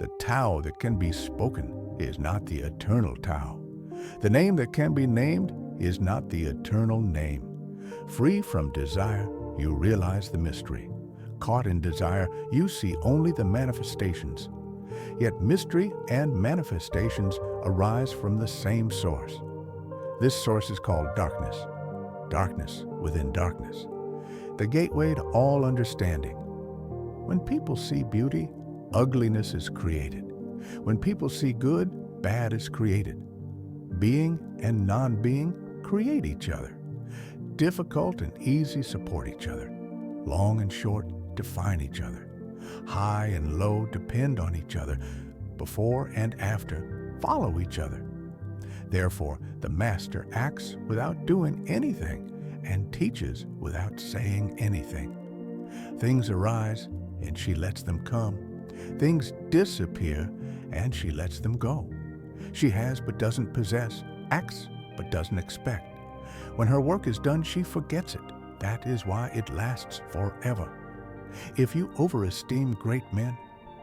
The Tao that can be spoken is not the eternal Tao. The name that can be named is not the eternal name. Free from desire, you realize the mystery. Caught in desire, you see only the manifestations. Yet mystery and manifestations arise from the same source. This source is called darkness. Darkness within darkness. The gateway to all understanding. When people see beauty, ugliness is created. When people see good, bad is created. Being and non-being create each other. Difficult and easy support each other. Long and short define each other. High and low depend on each other. Before and after follow each other. Therefore, the Master acts without doing anything and teaches without saying anything. Things arise and she lets them come. Things disappear and she lets them go. She has but doesn't possess, acts but doesn't expect. When her work is done, she forgets it. That is why it lasts forever. If you overesteem great men,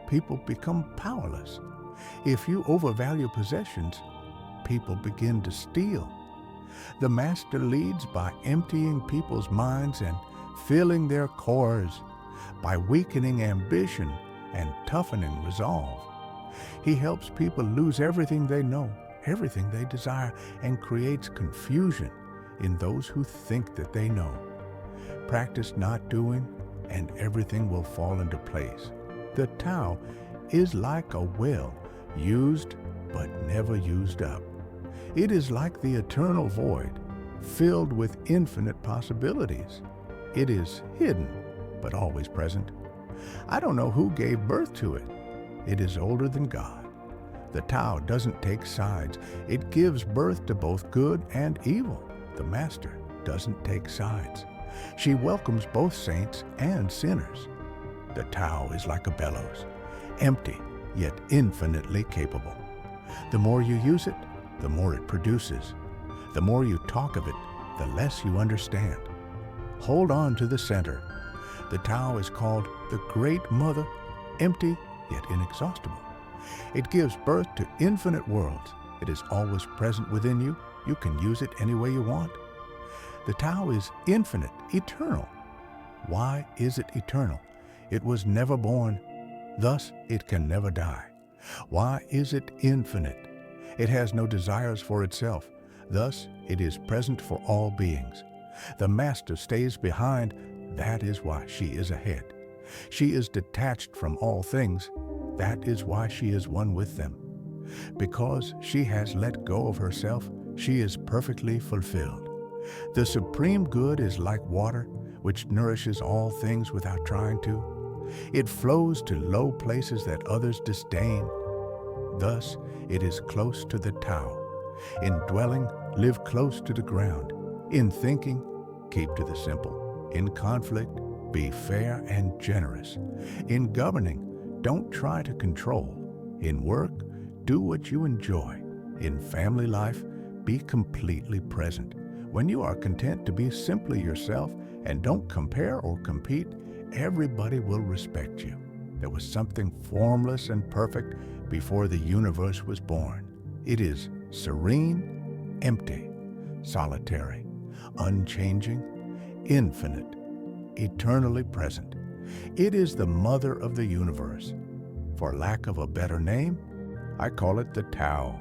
people become powerless. If you overvalue possessions, people begin to steal. The Master leads by emptying people's minds and filling their cores, by weakening ambition and toughening resolve. He helps people lose everything they know, everything they desire, and creates confusion in those who think that they know. Practice not doing, and everything will fall into place. The Tao is like a well, used but never used up. It is like the eternal void, filled with infinite possibilities. It is hidden, but always present. I don't know who gave birth to it. It is older than God. The Tao doesn't take sides. It gives birth to both good and evil. The Master doesn't take sides. She welcomes both saints and sinners. The Tao is like a bellows, empty yet infinitely capable. The more you use it, the more it produces. The more you talk of it, the less you understand. Hold on to the center. The Tao is called the Great Mother, empty yet inexhaustible. It gives birth to infinite worlds. It is always present within you. You can use it any way you want. The Tao is infinite, eternal. Why is it eternal? It was never born. Thus, it can never die. Why is it infinite? It has no desires for itself. Thus, it is present for all beings. The Master stays behind. That is why she is ahead. She is detached from all things. That is why she is one with them. Because she has let go of herself, she is perfectly fulfilled. The supreme good is like water, which nourishes all things without trying to. It flows to low places that others disdain. Thus, it is close to the Tao. In dwelling, live close to the ground. In thinking, keep to the simple. In conflict, be fair and generous. In governing, don't try to control. In work, do what you enjoy. In family life, be completely present. When you are content to be simply yourself and don't compare or compete, everybody will respect you. There was something formless and perfect before the universe was born. It is serene, empty, solitary, unchanging, infinite, eternally present. It is the mother of the universe. For lack of a better name, I call it the Tao.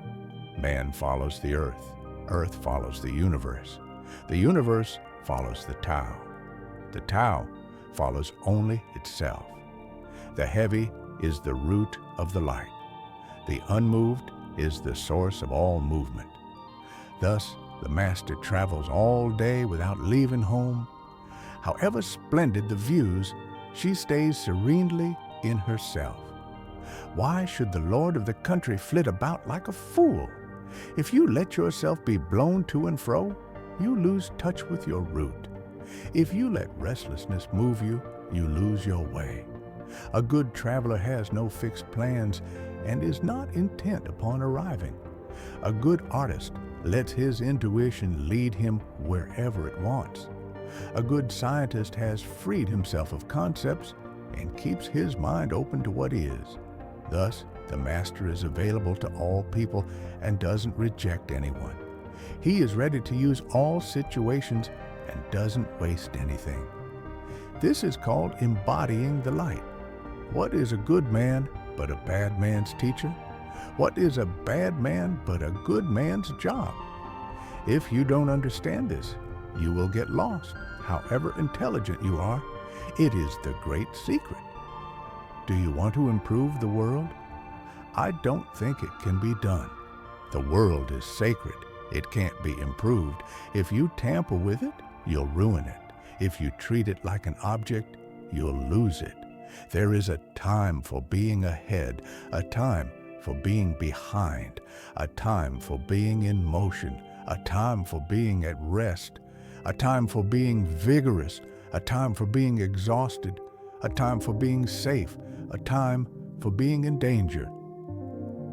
Man follows the earth. Earth follows the universe. The universe follows the Tao. The Tao follows only itself. The heavy is the root of the light. The unmoved is the source of all movement. Thus, the Master travels all day without leaving home. However splendid the views, she stays serenely in herself. Why should the lord of the country flit about like a fool? If you let yourself be blown to and fro, you lose touch with your root. If you let restlessness move you, you lose your way. A good traveler has no fixed plans and is not intent upon arriving. A good artist lets his intuition lead him wherever it wants. A good scientist has freed himself of concepts and keeps his mind open to what is. Thus, The Master is available to all people and doesn't reject anyone. He is ready to use all situations and doesn't waste anything. This is called embodying the light. What is a good man but a bad man's teacher? What is a bad man but a good man's job? If you don't understand this, you will get lost, however intelligent you are. It is the great secret. Do you want to improve the world? I don't think it can be done. The world is sacred. It can't be improved. If you tamper with it, you'll ruin it. If you treat it like an object, you'll lose it. There is a time for being ahead, a time for being behind, a time for being in motion, a time for being at rest, a time for being vigorous, a time for being exhausted, a time for being safe, a time for being in danger.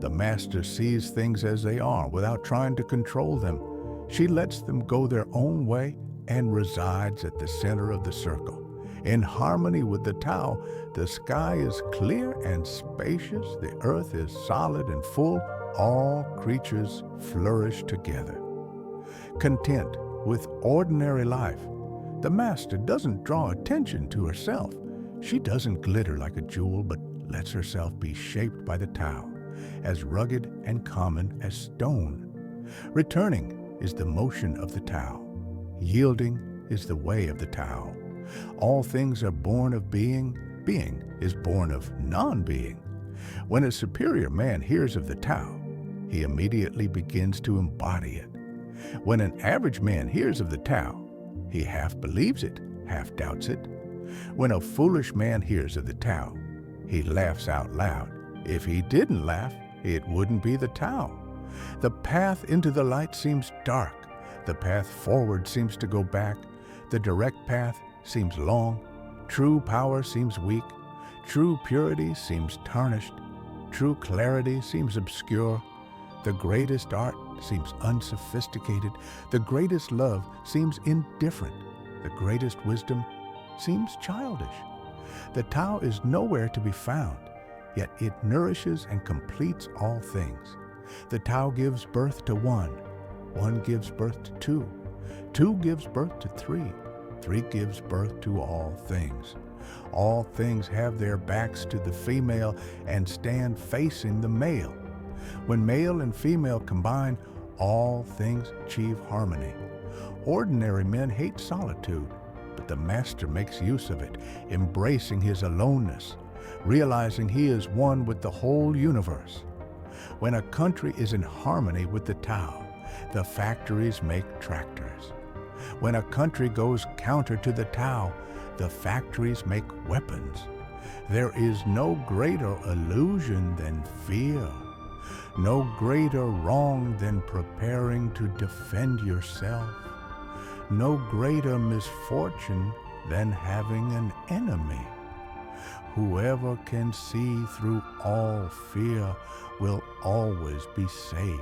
The Master sees things as they are without trying to control them. She lets them go their own way and resides at the center of the circle. In harmony with the Tao, the sky is clear and spacious, the earth is solid and full, all creatures flourish together. Content with ordinary life, the Master doesn't draw attention to herself. She doesn't glitter like a jewel, but lets herself be shaped by the Tao, as rugged and common as stone. Returning is the motion of the Tao. Yielding is the way of the Tao. All things are born of being. Being is born of non-being. When a superior man hears of the Tao, he immediately begins to embody it. When an average man hears of the Tao, he half believes it, half doubts it. When a foolish man hears of the Tao, he laughs out loud. If he didn't laugh, it wouldn't be the Tao. The path into the light seems dark. The path forward seems to go back. The direct path seems long. True power seems weak. True purity seems tarnished. True clarity seems obscure. The greatest art seems unsophisticated. The greatest love seems indifferent. The greatest wisdom seems childish. The Tao is nowhere to be found, yet it nourishes and completes all things. The Tao gives birth to one. One gives birth to two. Two gives birth to three. Three gives birth to all things. All things have their backs to the female and stand facing the male. When male and female combine, all things achieve harmony. Ordinary men hate solitude, but the Master makes use of it, embracing his aloneness, realizing he is one with the whole universe. When a country is in harmony with the Tao, the factories make tractors. When a country goes counter to the Tao, the factories make weapons. There is no greater illusion than fear, no greater wrong than preparing to defend yourself, no greater misfortune than having an enemy. Whoever can see through all fear will always be safe.